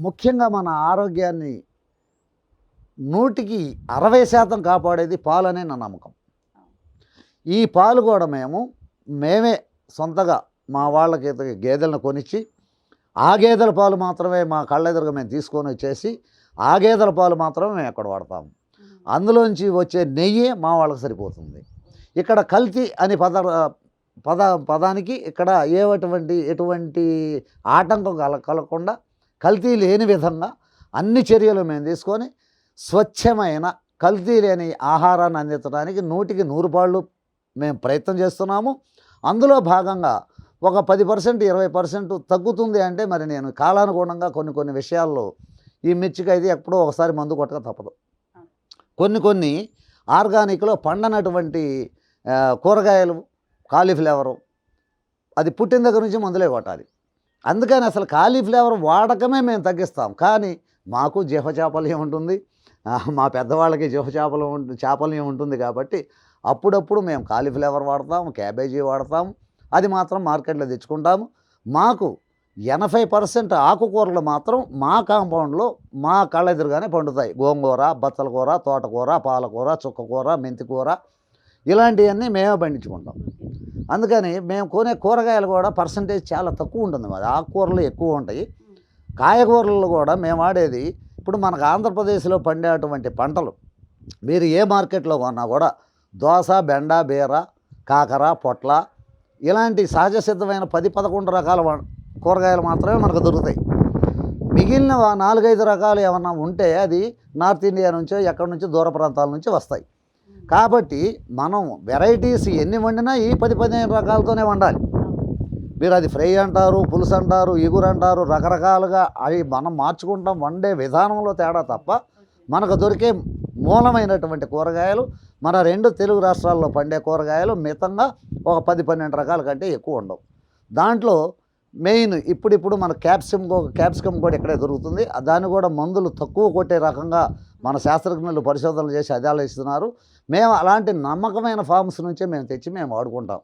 ముఖ్యంగా మన ఆరోగ్యాన్ని 100కి 60% కాపాడేది పాలనే నా నమ్మకం. ఈ పాలు కూడా మేమే సొంతగా మా వాళ్ళకి గేదెలను కొనిచ్చి, ఆ గేదెల పాలు మాత్రమే మా కళ్ళెదురుగా మేము తీసుకొని వచ్చేసి, ఆ గేదెల పాలు మాత్రమే మేము ఎక్కడ వాడతాము. అందులోంచి వచ్చే నెయ్యి మా వాళ్ళకి సరిపోతుంది. ఇక్కడ కల్తీ అని పదానికి ఇక్కడ ఎటువంటి ఆటంకం కలగకుండా కల్తీ లేని విధంగా అన్ని చర్యలు మేము తీసుకొని స్వచ్ఛమైన కల్తీ లేని ఆహారాన్ని అందించడానికి 100కి 100 పాళ్ళు మేము ప్రయత్నం చేస్తున్నాము. అందులో భాగంగా ఒక 10% 20% తగ్గుతుంది అంటే మరి నేను కాలానుగుణంగా కొన్ని విషయాల్లో ఈ మిర్చికి అయితే ఎప్పుడో ఒకసారి మందు కొట్టక తప్పదు. కొన్ని ఆర్గానిక్లో పండనటువంటి కూరగాయలు, కాలీఫ్లవరు అది పుట్టిన దగ్గర నుంచి మందులే కొట్టాలి. అందుకని అసలు కాలీఫ్లవర్ వాడకమే మేము తగ్గిస్తాం. కానీ మాకు జీవచాపల్యం ఉంటుంది, మా పెద్దవాళ్ళకి చాపల్యం ఉంటుంది కాబట్టి అప్పుడప్పుడు మేము కాలీఫ్లవర్ వాడతాం, క్యాబేజీ వాడతాం. అది మాత్రం మార్కెట్లో తెచ్చుకుంటాము. మాకు 80% ఆకుకూరలు మాత్రం మా కాంపౌండ్లో మా కళ్ళెదురుగానే పండుతాయి. గోంగూర, బచ్చల కూర, తోటకూర, పాలకూర, చుక్కకూర, మెంతికూర ఇలాంటివన్నీ మేమే పండించుకుంటాం. అందుకని మేము కొనే కూరగాయలు కూడా పర్సంటేజ్ చాలా తక్కువ ఉంటుంది. మాది ఆకుకూరలు ఎక్కువ ఉంటాయి. కాయగూరలు కూడా మేము వాడేది ఇప్పుడు మనకు ఆంధ్రప్రదేశ్లో పండేటువంటి పంటలు మీరు ఏ మార్కెట్లో కొన్నా కూడా దోస, బెండ, బీర, కాకర, పొట్ల ఇలాంటి సహజ సిద్ధమైన 10-11 రకాల కూరగాయలు మాత్రమే మనకు దొరుకుతాయి. మిగిలిన 4-5 రకాలు ఏమన్నా ఉంటే అది నార్త్ ఇండియా నుంచో ఎక్కడి నుంచో దూర ప్రాంతాల నుంచి వస్తాయి. కాబట్టి మనం వెరైటీస్ ఎన్ని వండినా ఈ 10-15 రకాలతోనే వండాలి. మీరు అది ఫ్రై అంటారు, పులుసు అంటారు, ఇగురు అంటారు, రకరకాలుగా అవి మనం మార్చుకుంటాం. వండే విధానంలో తేడా తప్ప మనకు దొరికే మూలమైనటువంటి కూరగాయలు మన 2 తెలుగు రాష్ట్రాల్లో పండే కూరగాయలు మితంగా ఒక 10-12 రకాల కంటే ఎక్కువ ఉండవు. దాంట్లో మెయిన్ ఇప్పుడు మన క్యాప్సికమ్ కూడా ఇక్కడే దొరుకుతుంది. దాన్ని కూడా మందులు తక్కువ కొట్టే రకంగా మన శాస్త్రజ్ఞులు పరిశోధనలు చేసి అదే ఇస్తున్నారు. మేము అలాంటి నమ్మకమైన ఫార్మ్స్ నుంచే మేము తెచ్చి మేము వాడుకుంటాం.